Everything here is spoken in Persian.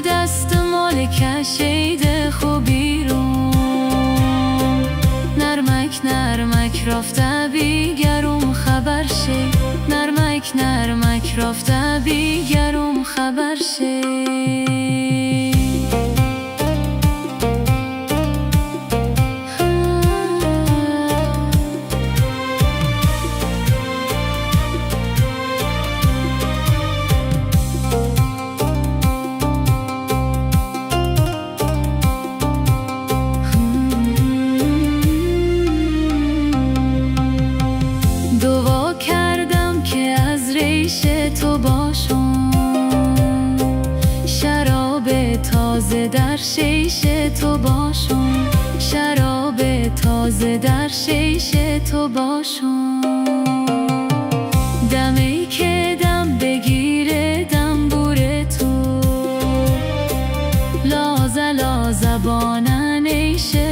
دست مال کشیده خو بیرون، نرمک نرمک رفته بیگرم خبر شی، نرمک نرمک رفته بیگرم خبر شی. دعا کردم که از ریش تو باشم، شراب تازه در شیش تو باشم، شراب تازه در شیش تو باشم. دمی که دم بگیره دنبور تو، لازه لازه بانه نیشه